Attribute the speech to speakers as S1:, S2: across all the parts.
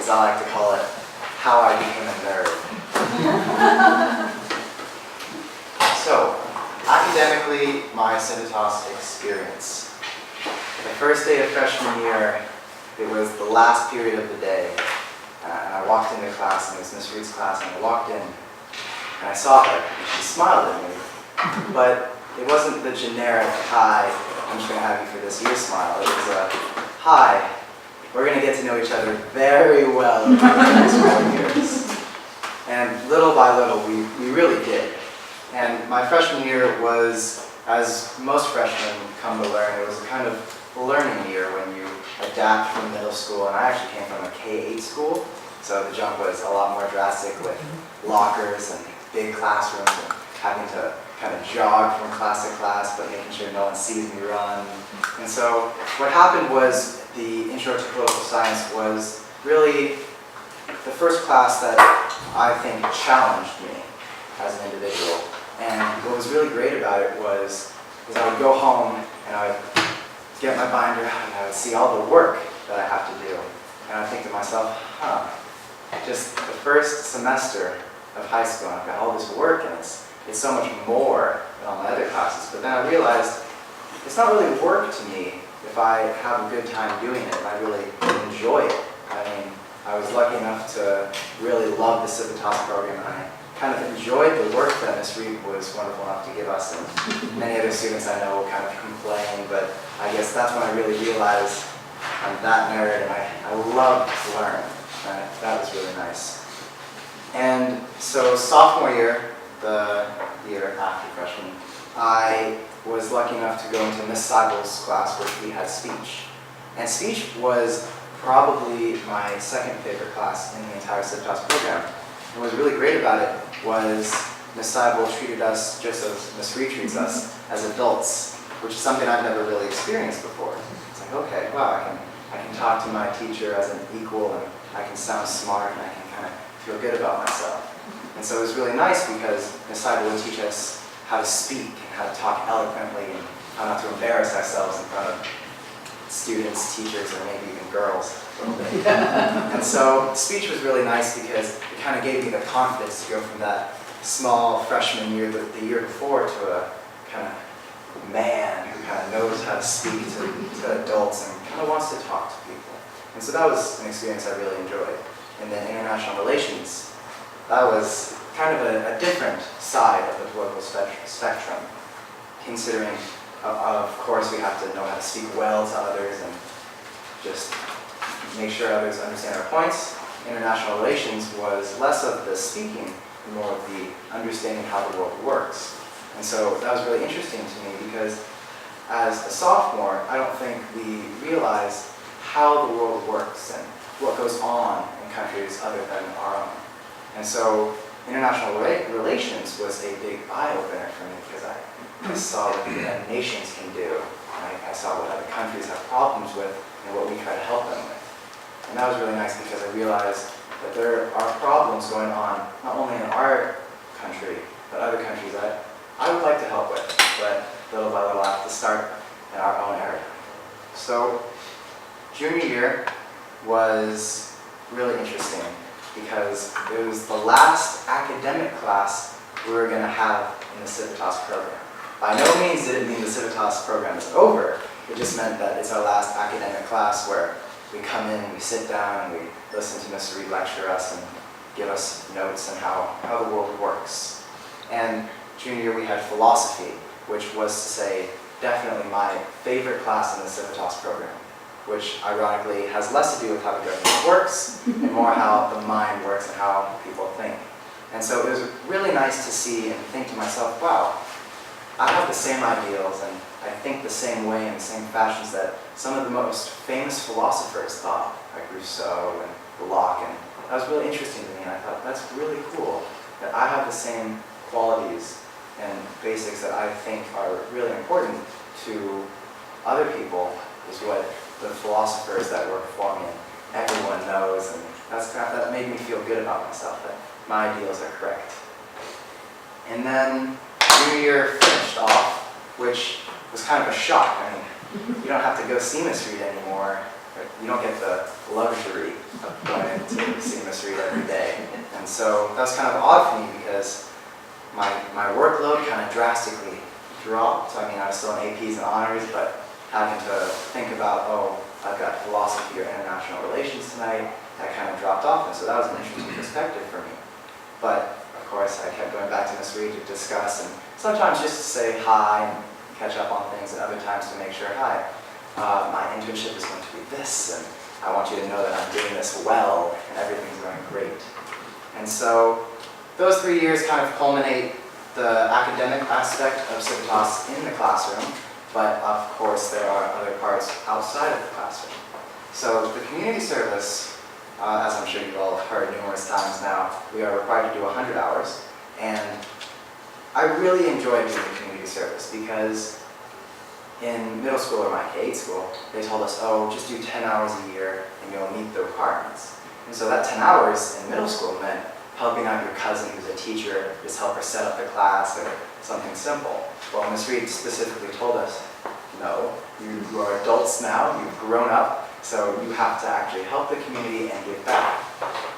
S1: as I like to call it, how I became a nerd. So, academically, my Civitas experience. The first day of freshman year, it was the last period of the day, and I walked into class, and it was Miss Reed's class, and I walked in, and I saw her, and she smiled at me, but it wasn't the generic, hi, I'm just going to have you for this year smile. It was a, hi, we're going to get to know each other very well over the next 4 years. And little by little, we really did. And my freshman year was, as most freshmen come to learn, it was a kind of learning year when you adapt from middle school. And I actually came from a K-8 school, so the jump was a lot more drastic with lockers and big classrooms and having to kind of jog from class to class, but making sure no one sees me run. And so what happened was the Intro to Political Science was really the first class that I think challenged me as an individual. And what was really great about it was I would go home and I would get my binder out and I would see all the work that I have to do. And I would think to myself, just the first semester of high school, I've got all this work and it's so much more than all my other classes. But then I realized it's not really work to me if I have a good time doing it and I really enjoy it. I mean, I was lucky enough to really love the Civitas program, and I kind of enjoyed the work that Ms. Reed was wonderful enough to give us, and many other students I know kind of complain, but I guess that's when I really realized I'm that nerd and I love to learn. And that was really nice. And so sophomore year, the year after freshman, I was lucky enough to go into Miss Seibel's class where we had speech. And speech was probably my second favorite class in the entire Civitas program. And what was really great about it was Miss Seibel treated us just as Miss Reed treats us, as adults, which is something I've never really experienced before. It's like, okay, wow, I can talk to my teacher as an equal, and I can sound smart, and I can kind of feel good about myself. And so it was really nice because Miss Seibel would teach us how to speak and how to talk eloquently and how not to embarrass ourselves in front of students, teachers, or maybe even girls a little bit. And so speech was really nice because it kind of gave me the confidence to go from that small freshman year, the year before, to a kind of man who kind of knows how to speak to adults and kind of wants to talk to people. And so that was an experience I really enjoyed. And then international relations, that was kind of a different side of the political spectrum, considering, of course, we have to know how to speak well to others and just make sure others understand our points. International relations was less of the speaking and more of the understanding how the world works. And so that was really interesting to me because as a sophomore, I don't think we realize how the world works and what goes on in countries other than our own. And so international relations was a big eye-opener for me because I saw what the nations can do. I saw what other countries have problems with and what we try to help them with. And that was really nice because I realized that there are problems going on not only in our country, but other countries that I would like to help with, but little by little I have to start in our own area. So junior year was really interesting because it was the last academic class we were going to have in the Civitas program. By no means did it mean the Civitas program is over. It just meant that it's our last academic class where we come in, we sit down, and we listen to Mr. Reed lecture us and give us notes on how the world works. And junior year we had philosophy, which was to say definitely my favorite class in the Civitas program, which ironically has less to do with how the government works and more how the mind works and how people think. And so it was really nice to see and think to myself, wow, I have the same ideals and I think the same way in the same fashions that some of the most famous philosophers thought, like Rousseau and Locke, and that was really interesting to me, and I thought that's really cool that I have the same qualities and basics that I think are really important to other people is what the philosophers that work for me and everyone knows, and that made me feel good about myself, that my ideals are correct. And then junior year finished off, which was kind of a shock. I mean, you don't have to go see Miss Reed anymore. you don't get the luxury of going in to see Miss Reed every day. And so that was kind of odd for me because my workload kind of drastically dropped. I mean, I was still in APs and honors, but having to think about, oh, I've got philosophy or international relations tonight, that kind of dropped off. And so that was an interesting perspective for me. But of course, I kept going back to Miss Reed to discuss, and sometimes just to say hi and catch up on things, and other times to make sure, hi, my internship is going to be this, and I want you to know that I'm doing this well, and everything's going great. And so those 3 years kind of culminate the academic aspect of Civitas in the classroom, but of course there are other parts outside of the classroom. So the community service, as I'm sure you've all heard numerous times now, we are required to do 100 hours, and I really enjoy doing the community service because in middle school or my K-8 school, they told us, oh, just do 10 hours a year and you'll meet the requirements. And so that 10 hours in middle school meant helping out your cousin who's a teacher, just help her set up the class or something simple. Well, Ms. Reed specifically told us, no, you are adults now, you've grown up, so you have to actually help the community and give back.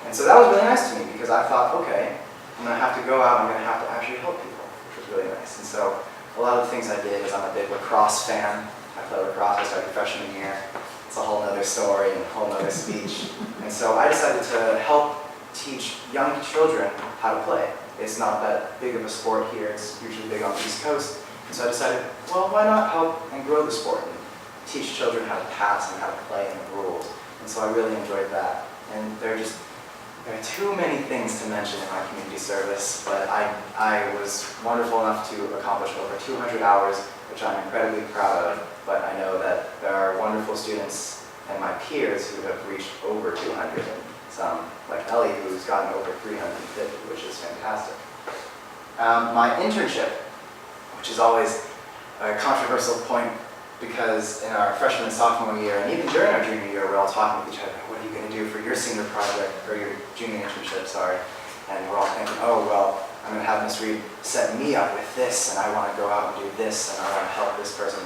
S1: And so that was really nice to me because I thought, okay, I'm going to have to go out, I'm going to have to actually help people, which was really nice. And so a lot of the things I did is I'm a big lacrosse fan. I played lacrosse, I started freshman year. It's a whole nother story and a whole nother speech. And so I decided to help teach young children how to play. It's not that big of a sport here, it's usually big on the East Coast. And so I decided, well, why not help and grow the sport and teach children how to pass and how to play and the rules. And so I really enjoyed that. And there are too many things to mention in my community service, but I was wonderful enough to accomplish over 200 hours, which I'm incredibly proud of, but I know that there are wonderful students and my peers who have reached over 200, and some, like Ellie, who's gotten over 350, which is fantastic. My internship, which is always a controversial point because in our freshman and sophomore year, and even during our junior year, we're all talking with each other, what are you going to do for your senior project, or your junior internship, sorry. And we're all thinking, oh, well, I'm going to have Ms. Reed set me up with this, and I want to go out and do this, and I want to help this person.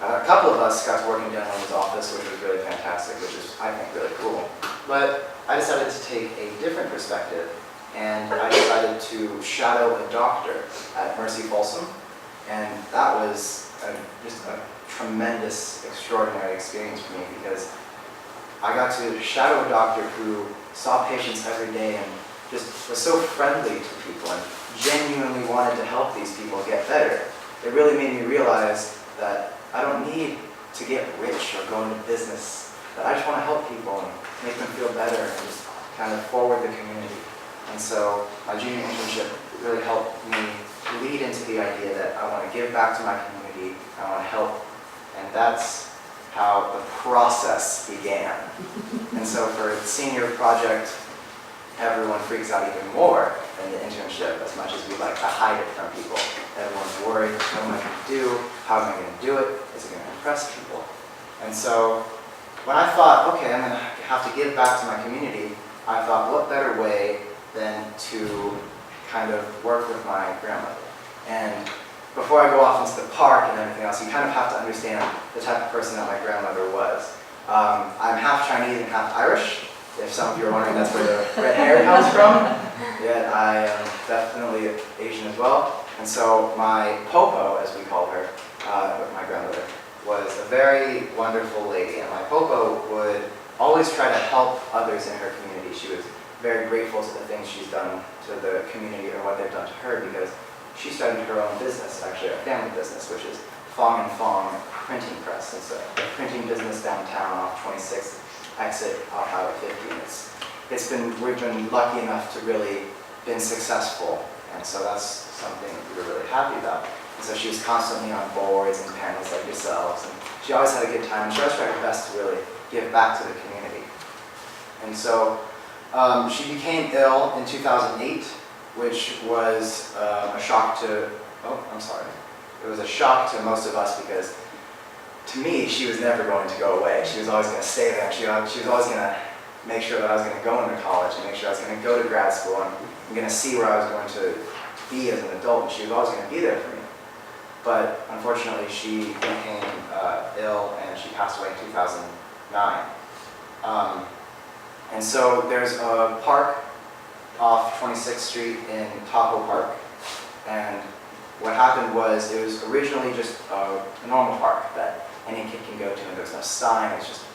S1: A couple of us got to work in Dan Holmes' office, which was really fantastic, which is, I think, really cool. But I decided to take a different perspective, and I decided to shadow a doctor at Mercy Folsom, and that was just a tremendous, extraordinary experience for me because I got to shadow a doctor who saw patients every day and just was so friendly to people and genuinely wanted to help these people get better. It really made me realize that I don't need to get rich or go into business, that I just want to help people and make them feel better and just kind of forward the community. And so my junior internship really helped me lead into the idea that I want to give back to my community, I want to help, and that's how the process began. And so for the senior project, everyone freaks out even more than the internship, as much as we like to hide it from people. Everyone's worried, what am I going to do? How am I going to do it? Is it going to impress people? And so when I thought, okay, I'm going to have to give back to my community, I thought, what better way than to kind of work with my grandmother. And before I go off into the park and everything else, you kind of have to understand the type of person that my grandmother was. I'm half Chinese and half Irish. If some of you are wondering, that's where the red hair comes from. Yet I am definitely Asian as well. And so my popo, as we call her, my grandmother, was a very wonderful lady. And my popo would always try to help others in her community. She was very grateful to the things she's done to the community or what they've done to her because she started her own business, actually a family business, which is Fong and Fong Printing Press. It's a printing business downtown off 26th exit off Highway 50. We've been lucky enough to really been successful, and so that's something we were really happy about. And so she was constantly on boards and panels like yourselves, and she always had a good time, and she always tried her best to really give back to the community. And so she became ill in 2008, which was a shock to, it was a shock to most of us because to me, she was never going to go away. She was always going to stay there. She was always going to make sure that I was going to go into college and make sure I was going to go to grad school and I'm going to see where I was going to be as an adult, and she was always going to be there for me. But unfortunately, she became ill and she passed away in 2009. And so there's a park off 26th Street in Tahoe Park. And what happened was it was originally just a normal park that any kid can go to, and there's no sign. It's just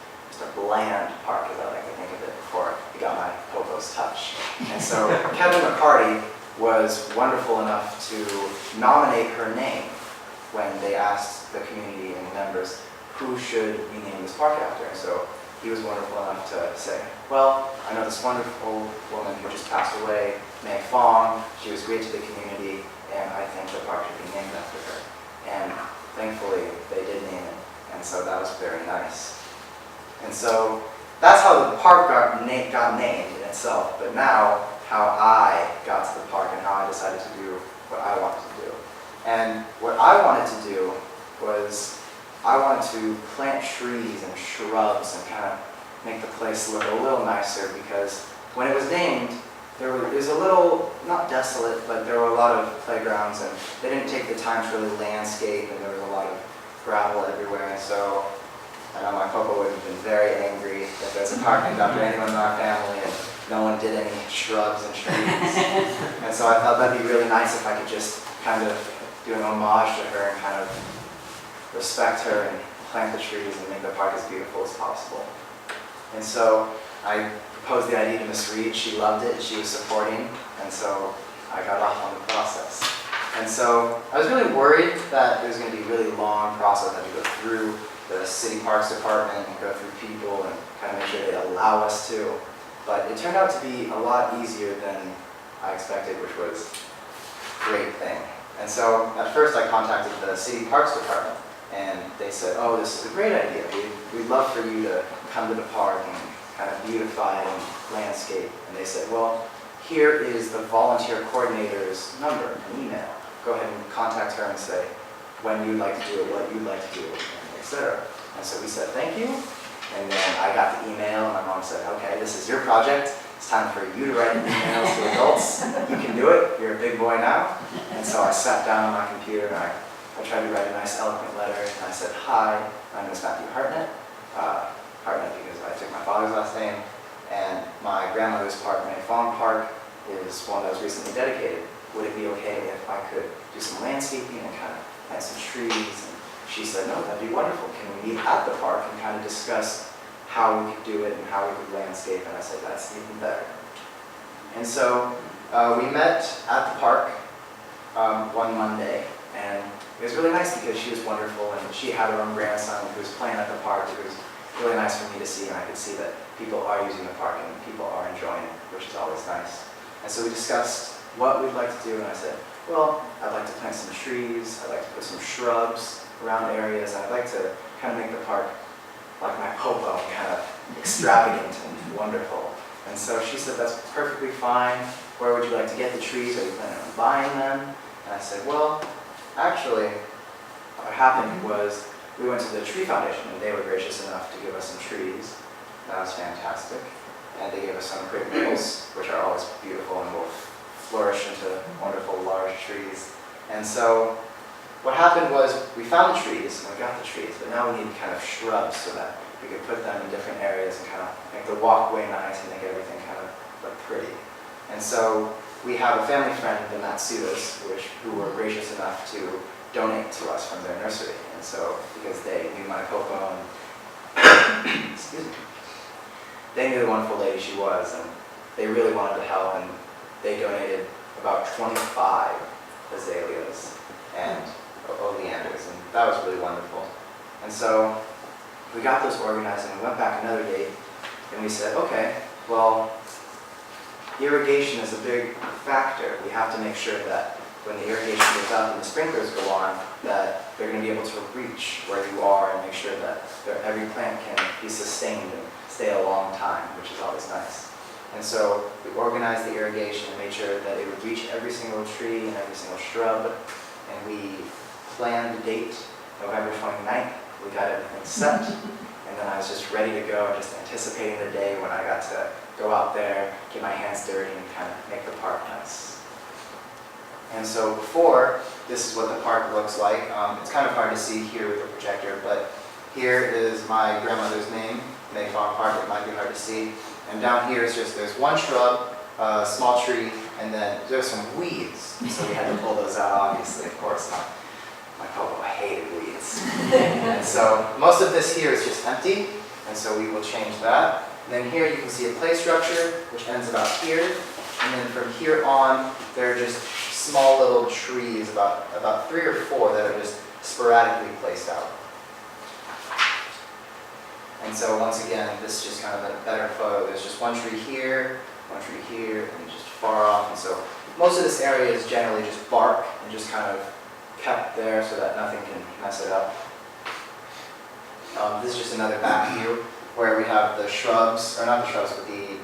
S1: a bland park, as I like to think of it, before it got my popo's touch. And so Kevin McCarty was wonderful enough to nominate her name when they asked the community and the members who should be named this park after. And so he was wonderful enough to say, well, I know this wonderful woman who just passed away, May Fong. She was great to the community, and I think the park should be named after her. And thankfully, they did name it, and so that was very nice. And so that's how the park got named in itself, but now how I got to the park and how I decided to do what I wanted to do. And what I wanted to do was I wanted to plant trees and shrubs and kind of make the place look a little nicer, because when it was named, it was a little, not desolate, but there were a lot of playgrounds, and they didn't take the time to really landscape, and there was a lot of gravel everywhere. And so I know my papa would have been very angry if there's a park named after anyone in our family and no one did any shrubs and trees. And so I thought that'd be really nice if I could just kind of do an homage to her and kind of respect her and plant the trees and make the park as beautiful as possible. And so I proposed the idea to Miss Reed. She loved it and she was supporting, and so I got off on the process. And so I was really worried that it was going to be a really long process. I had to go through the city parks department and go through people and kind of make sure they'd allow us to. But it turned out to be a lot easier than I expected, which was a great thing. And so at first I contacted the city parks department, and they said, oh, this is a great idea. We'd love for you to come to the park and kind of beautify it and landscape. And they said, well, here is the volunteer coordinator's number and email. Go ahead and contact her and say when you'd like to do it, what you'd like to do, etc. And so we said, thank you. And then I got the email, and my mom said, okay, this is your project. It's time for you to write emails to adults. You can do it. You're a big boy now. And so I sat down on my computer, and I tried to write a nice, eloquent letter. And I said, hi, my name is Hartnett. Hartnett because I took my father's last name. And my grandmother's park, May Fong Park, is one that was recently dedicated. Would it be okay if I could do some landscaping and kind of plant some trees? And she said, no, that'd be wonderful. Can we meet at the park and kind of discuss how we could do it and how we could landscape? And I said, that's even better. And so we met at the park one Monday, and it was really nice because she was wonderful, and she had her own grandson who was playing at the park. It was really nice for me to see, and I could see that people are using the park and people are enjoying it, which is always nice. And so we discussed what we'd like to do, and I said, well, I'd like to plant some trees, I'd like to put some shrubs around areas, and I'd like to kind of make the park like my popo, kind of extravagant and wonderful. And so she said, that's perfectly fine. Where would you like to get the trees? Are you planning on buying them? And I said, well, actually, what happened was we went to the Tree Foundation, and they were gracious enough to give us some trees. That was fantastic. And they gave us some crepe maples, which are always beautiful and will flourish into wonderful large trees. And so what happened was we found the trees, and we got the trees, but now we need kind of shrubs so that we could put them in different areas and kind of make the walkway nice and make everything kind of look pretty. And so we have a family friend, the Matsudas, who were gracious enough to donate to us from their nursery. And so, because they knew my popo and excuse me, they knew the wonderful lady she was, and they really wanted to help, and they donated about 25 azaleas and oleanders, and that was really wonderful. And so we got those organized, and we went back another day, and we said, okay, well, irrigation is a big factor. We have to make sure that when the irrigation goes up and the sprinklers go on, that they're going to be able to reach where you are and make sure that every plant can be sustained and stay a long time, which is always nice. And so we organized the irrigation and made sure that it would reach every single tree and every single shrub. And we planned the date, November 29th. We got everything set. And then I was just ready to go, just anticipating the day when I got to go out there, get my hands dirty, and kind of make the park nice. And so before, this is what the park looks like. It's kind of hard to see here with the projector, but here is my grandmother's name, make Fong Park, it might be hard to see. And down here is just, there's one shrub, a small tree, and then there's some weeds. So we had to pull those out, obviously, of course. My popo hated weeds. And so most of this here is just empty, and so we will change that. And then here you can see a play structure, which ends about here. And then from here on, there are just small little trees, about 3 or 4 that are just sporadically placed out. And so once again, this is just kind of a better photo. There's just one tree here, and just far off. And so most of this area is generally just bark and just kind of kept there so that nothing can mess it up. This is just another back view where we have the shrubs, or not the shrubs, but the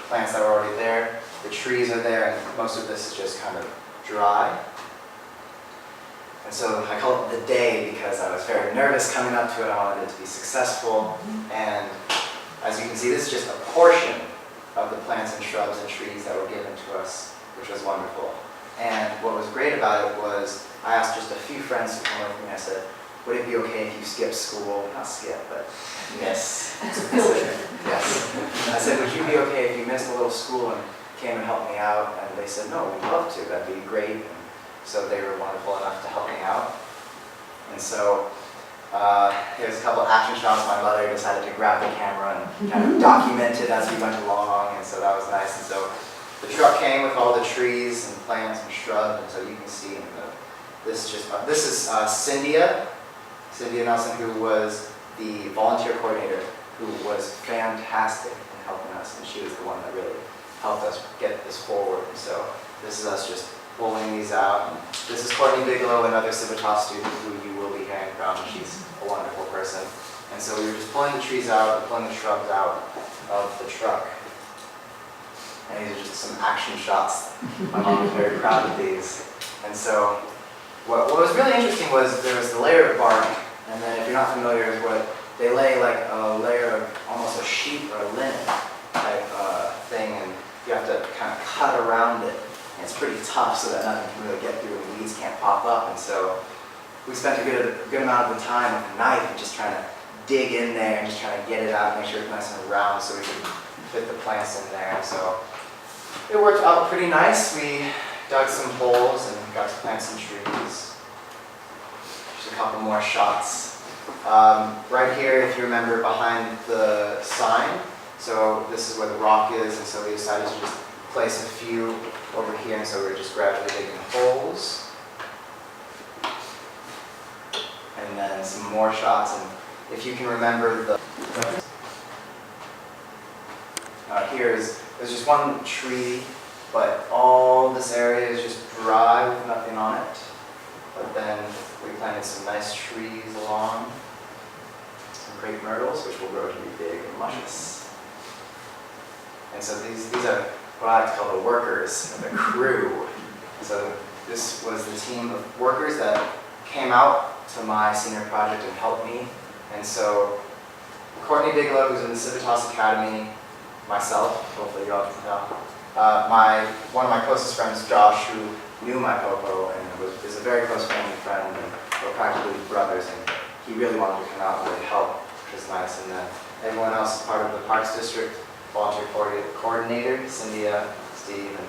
S1: plants that were already there. The trees are there, and most of this is just kind of dry. And so I call it the day because I was very nervous coming up to it. I wanted it to be successful. And as you can see, this is just a portion of the plants and shrubs and trees that were given to us, which was wonderful. And what was great about it was I asked just a few friends to come with me. I said, would it be okay if you skip school? Not skip, but miss. Yes. I said, would you be okay if you missed a little school and came and helped me out? And they said, no, we'd love to. That'd be great. And so they were wonderful enough to help me out. And so here's a couple of action shots. My mother decided to grab the camera and kind of document it as we went along, and so that was nice. And so the truck came with all the trees and plants and shrubs, and so you can see this is Cynthia Nelson, who was the volunteer coordinator, who was fantastic in helping us, and she was the one that really helped us get this forward. And so this is us just pulling these out. And this is Courtney Bigelow, another Civitas student who you will be hearing from. She's a wonderful person. And so we were just pulling the trees out and pulling the shrubs out of the truck. And these are just some action shots. My mom was very proud of these. And so what was really interesting was there was the layer of bark, and then if you're not familiar with what they lay, like a layer of almost a sheet or a linen type thing, and you have to kind of cut around it. And it's pretty tough so that nothing can really get through and weeds can't pop up. And so we spent a good amount of the time with a knife and just trying to dig in there and just trying to get it out, make sure it's nice and round so we can fit the plants in there. And so it worked out pretty nice. We dug some holes and got to plant some trees. Just a couple more shots. Right here, if you remember, behind the sign, so this is where the rock is, and so we decided to just place a few over here, and so we're just gradually digging holes. And then some more shots, and if you can remember there's just one tree, but all this area is just dry with nothing on it. But then we planted some nice trees along, some crepe myrtles, which will grow to be big and luscious. And so these are what I like to call the workers, the crew. So this was the team of workers that came out to my senior project and helped me. And so Courtney Bigelow, who's in the Civitas Academy, myself, hopefully you all can tell, one of my closest friends, Josh, who knew my popo and is a very close family friend, and we're practically brothers, and he really wanted to come out and really help, which is nice. And then everyone else is part of the Parks District volunteer coordinator, Cynthia, Steve, and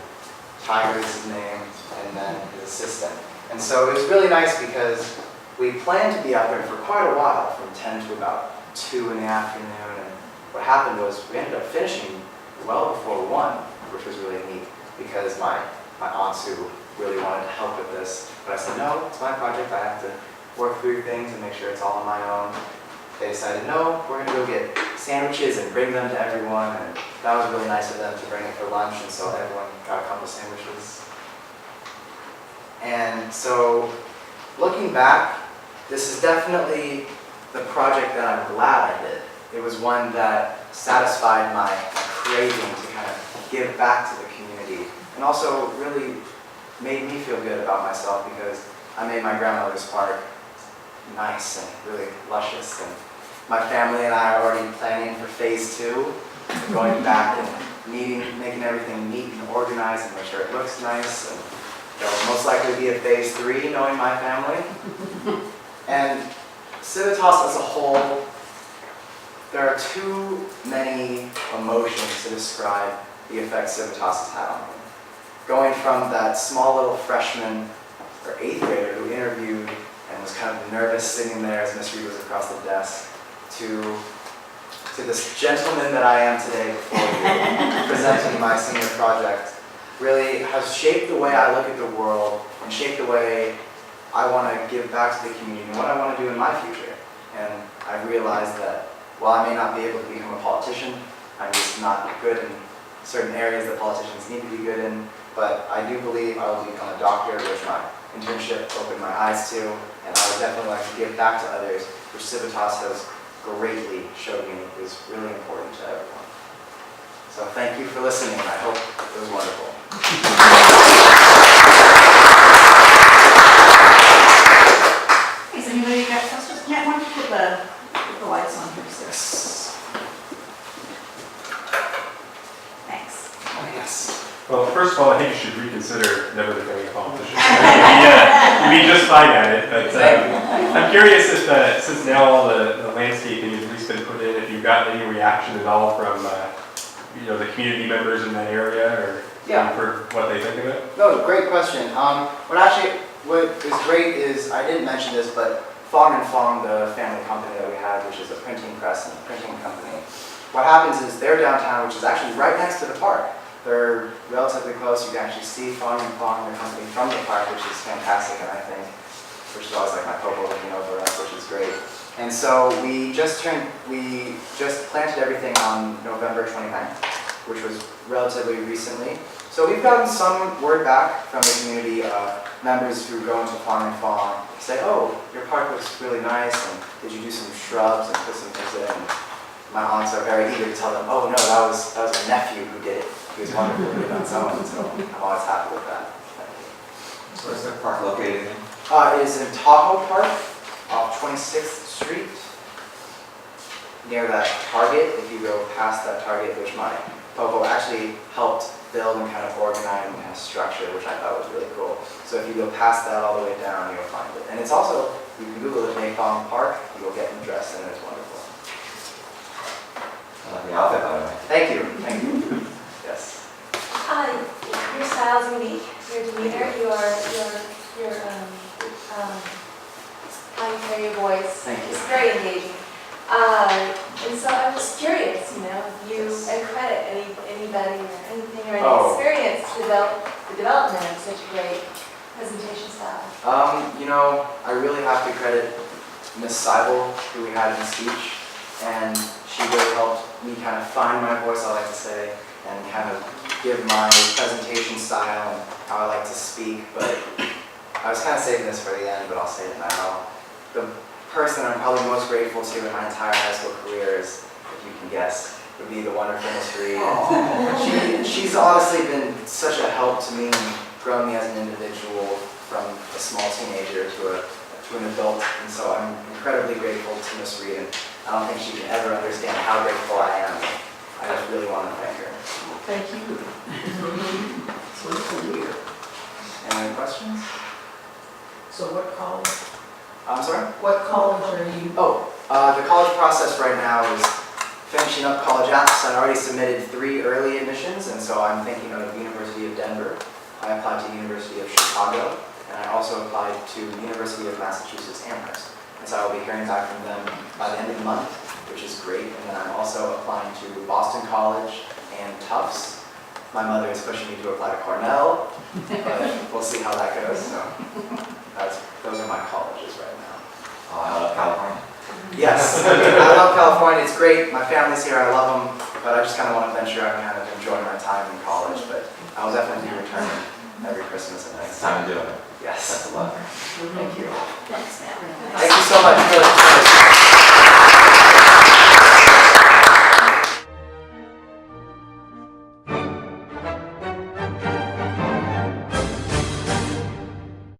S1: Tiger is his name, and then his assistant. And so it was really nice because we planned to be out there for quite a while, from 10 to about 2 in the afternoon, and what happened was we ended up finishing well before 1, which was really neat because my aunts who really wanted to help with this, but I said, no, it's my project, I have to work through things and make sure it's all on my own. They decided, no, we're going to go get sandwiches and bring them to everyone, and that was really nice of them to bring it for lunch, and so everyone got a couple of sandwiches. And so, looking back, this is definitely the project that I'm glad I did. It was one that satisfied my craving to kind of give back to the community, and also really made me feel good about myself because I made my grandmother's park nice and really luscious, and my family and I are already planning for phase 2, going back and making everything neat and organized and make sure it looks nice. And there will most likely be a phase 3, knowing my family. And Civitas as a whole, there are too many emotions to describe the effect Civitas has had on me. Going from that small little freshman or 8th grader who interviewed and was kind of nervous sitting there as Miss Reed was across the desk, to this gentleman that I am today before you, presenting my senior project, really has shaped the way I look at the world and shaped the way I want to give back to the community and what I want to do in my future. And I've realized that while I may not be able to become a politician, I'm just not good in certain areas that politicians need to be good in, but I do believe I will become a doctor, which my internship opened my eyes to, and I would definitely like to give back to others, which Civitas has greatly showed me is really important to everyone. So thank you for listening. I hope it was wonderful.
S2: Has anybody got questions? Matt, why don't you put the lights on here?
S1: Yes.
S2: Thanks.
S1: Oh, yes.
S3: Well, first of all, I think you should reconsider never becoming a politician. You'd be just fine at it, but I'm curious if, since now all the landscaping has at least been put in, if you've gotten any reaction at all from the community members in that area, or for what they think of it?
S1: No, great question. What is great is, I didn't mention this, but Fong and Fong, the family company that we have, which is a printing press and a printing company, what happens is they're downtown, which is actually right next to the park. They're relatively close. You can actually see Fong and Fong, the company, from the park, which is fantastic, and I think, which is always like my popo looking over us, which is great. And so we just planted everything on November 29th, which was relatively recently. So we've gotten some word back from the community members who go into Fong and Fong, say, oh, your park looks really nice, and did you do some shrubs and put some things in? And my aunts are very eager to tell them, oh no, that was a nephew who did it. He was wonderful, he did on someone, so I'm always happy with that.
S4: Where's the park located in?
S1: It is in Tahoe Park, off 26th Street, near that Target. If you go past that Target, which my popo actually helped build and kind of organize and kind of structure, which I thought was really cool. So if you go past that all the way down, you'll find it. And it's also, you can Google it, Mayfong Park, you will get dressed in it, it's wonderful.
S4: I like the outfit, by the way.
S1: Thank you, thank you. Yes.
S5: Your style's unique. Your demeanor, your how you carry your voice.
S1: Thank you.
S5: It's very engaging. And so I was curious, and credit anybody or anything or any experience to the development of such a great presentation style.
S1: I really have to credit Miss Seibel, who we had in speech, and she really helped me kind of find my voice, I like to say, and kind of give my presentation style and how I like to speak. But I was kind of saving this for the end, but I'll say it now. The person I'm probably most grateful to in my entire high school career is, if you can guess, would be the wonderful Miss Reed. She's honestly been such a help to me and grown me as an individual from a small teenager to an adult, and so I'm incredibly grateful to Miss Reed, and I don't think she can ever understand how grateful I am. I just really want to thank her.
S2: Thank you. It's wonderful to hear.
S1: Any questions?
S2: So what college?
S1: I'm sorry?
S2: What college are you?
S1: The college process right now is finishing up college apps. I already submitted 3 early admissions, and so I'm thinking of University of Denver. I applied to University of Chicago, and I also applied to University of Massachusetts Amherst. And so I will be hearing back from them by the end of the month, which is great. And then I'm also applying to Boston College and Tufts. My mother is pushing me to apply to Cornell, but we'll see how that goes. So those are my colleges right now.
S4: Oh, I love California.
S1: Yes, I love California. It's great. My family's here. I love them, but I just kind of want to venture out and kind of enjoy my time in college. But I will definitely be returning every Christmas and
S4: It's
S1: night.
S4: time to do it.
S1: Yes.
S4: That's a lot.
S1: Thank you.
S2: Thanks, Matt.
S1: Thank you so much.